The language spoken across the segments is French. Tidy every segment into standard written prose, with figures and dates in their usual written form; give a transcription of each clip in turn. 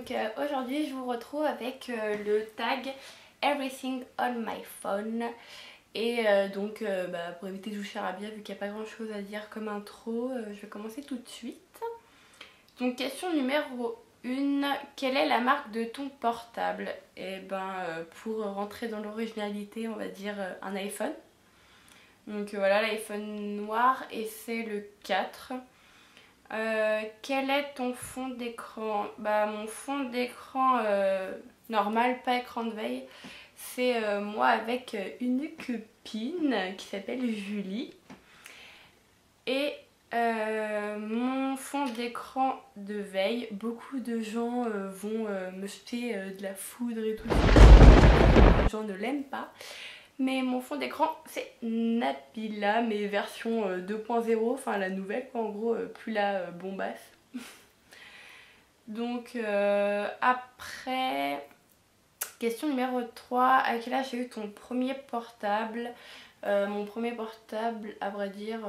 Donc aujourd'hui je vous retrouve avec le tag Everything on my phone. Et pour éviter de vous charabia, vu qu'il n'y a pas grand chose à dire comme intro, je vais commencer tout de suite. Donc question numéro 1, quelle est la marque de ton portable? Et pour rentrer dans l'originalité, on va dire un iPhone. Donc voilà, l'iPhone noir et c'est le 4. Quel est ton fond d'écran? Mon fond d'écran normal, pas écran de veille, c'est moi avec une copine qui s'appelle Julie. Et mon fond d'écran de veille, beaucoup de gens vont me jeter de la foudre et tout ça. Les gens ne l'aiment pas. Mais mon fond d'écran c'est Nabila, mais version 2.0, enfin la nouvelle quoi, en gros, plus la bombasse. Donc après, question numéro 3, à quel âge j'ai eu ton premier portable? Mon premier portable, à vrai dire,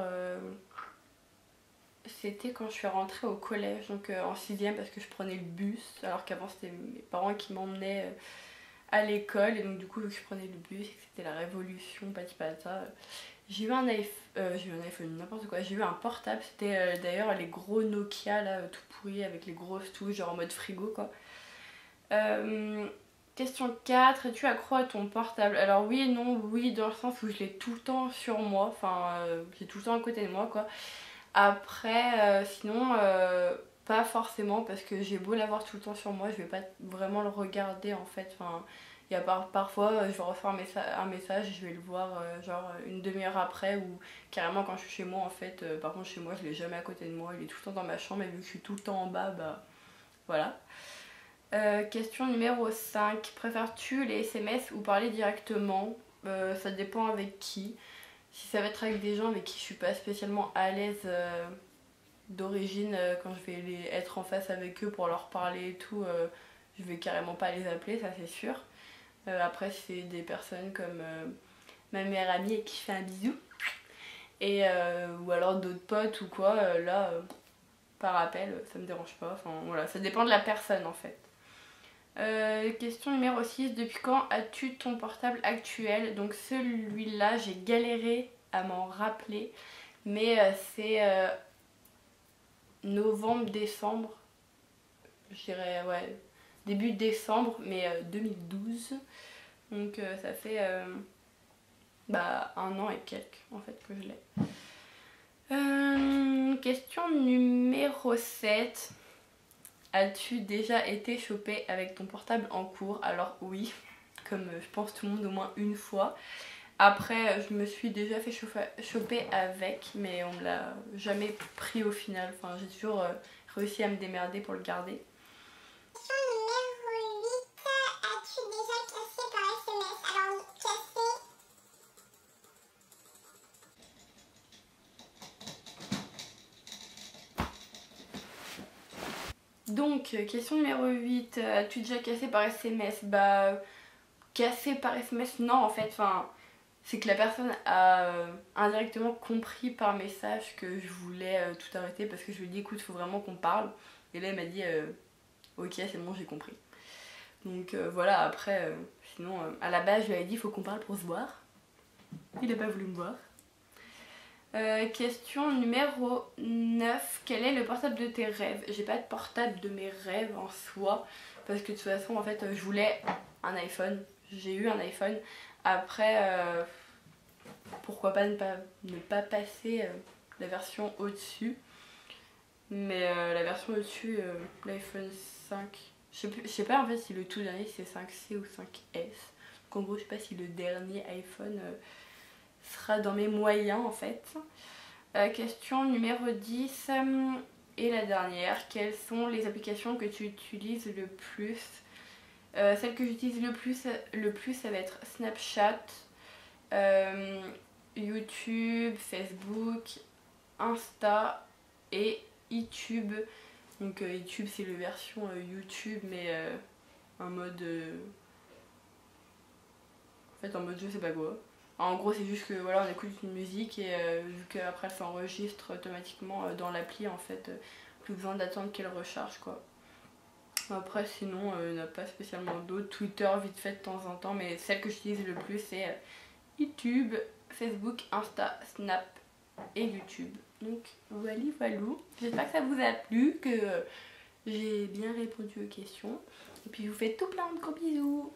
c'était quand je suis rentrée au collège, donc en 6ème, parce que je prenais le bus, alors qu'avant c'était mes parents qui m'emmenaient à l'école, et donc du coup vu que je prenais le bus et que c'était la révolution pati patata, j'ai eu un iPhone, n'importe quoi, j'ai eu un portable, c'était d'ailleurs les gros Nokia là, tout pourri avec les grosses touches, genre en mode frigo quoi. Question 4, es-tu accro à ton portable? Alors oui et non, oui dans le sens où je l'ai tout le temps sur moi, enfin j'ai tout le temps à côté de moi quoi. Après sinon pas forcément, parce que j'ai beau l'avoir tout le temps sur moi, je vais pas vraiment le regarder en fait. Enfin, il y a parfois je vais recevoir un message et je vais le voir genre une demi-heure après, ou carrément quand je suis chez moi en fait. Par contre chez moi je l'ai jamais à côté de moi, il est tout le temps dans ma chambre, et vu que je suis tout le temps en bas, voilà. Question numéro 5, préfères-tu les SMS ou parler directement? Ça dépend avec qui. Si ça va être avec des gens avec qui je suis pas spécialement à l'aise d'origine, quand je vais être en face avec eux pour leur parler et tout, je vais carrément pas les appeler, ça c'est sûr. Après c'est des personnes comme ma meilleure amie et qui fait un bisou, et ou alors d'autres potes ou quoi, là par appel ça me dérange pas, enfin voilà, ça dépend de la personne en fait. Question numéro 6, depuis quand as-tu ton portable actuel? Donc celui-là j'ai galéré à m'en rappeler, mais c'est novembre-décembre, je dirais, ouais, début décembre, mais 2012. Donc ça fait un an et quelques en fait que je l'ai. Question numéro 7. As-tu déjà été chopée avec ton portable en cours? Alors oui, comme je pense tout le monde au moins une fois. Après je me suis déjà fait choper avec, mais on me l'a jamais pris au final. Enfin j'ai toujours réussi à me démerder pour le garder. Question numéro 8. As-tu déjà cassé par SMS? Alors cassé... Donc question numéro 8, as-tu déjà cassé par SMS? Cassé par SMS non en fait, enfin c'est que la personne a indirectement compris par message que je voulais tout arrêter, parce que je lui ai dit écoute faut vraiment qu'on parle, et là elle m'a dit ok c'est bon j'ai compris. Donc voilà, après sinon à la base je lui avais dit faut qu'on parle pour se voir, il a pas voulu me voir. Question numéro 9, quel est le portable de tes rêves? J'ai pas de portable de mes rêves en soi, parce que de toute façon en fait je voulais un iPhone, j'ai eu un iPhone. Après pourquoi pas ne pas passer la version au-dessus, mais la version au-dessus, l'iPhone 5, je sais pas en fait si le tout dernier c'est 5C ou 5S, donc en gros je sais pas si le dernier iPhone sera dans mes moyens en fait. Question numéro 10 et la dernière, quelles sont les applications que tu utilises le plus? Celle que j'utilise le plus ça va être Snapchat, YouTube, Facebook, Insta et YouTube. Donc YouTube c'est la version YouTube, mais en mode en fait en mode je sais pas quoi. En gros c'est juste que voilà, on écoute une musique, et vu qu'après elle s'enregistre automatiquement dans l'appli en fait, plus besoin d'attendre qu'elle recharge quoi. Après sinon il n'y en a pas spécialement d'autres. Twitter vite fait de temps en temps, mais celle que j'utilise le plus c'est YouTube, Facebook, Insta, Snap et YouTube. Donc voilà, voilou. J'espère que ça vous a plu, que j'ai bien répondu aux questions. Et puis je vous fais tout plein de gros bisous.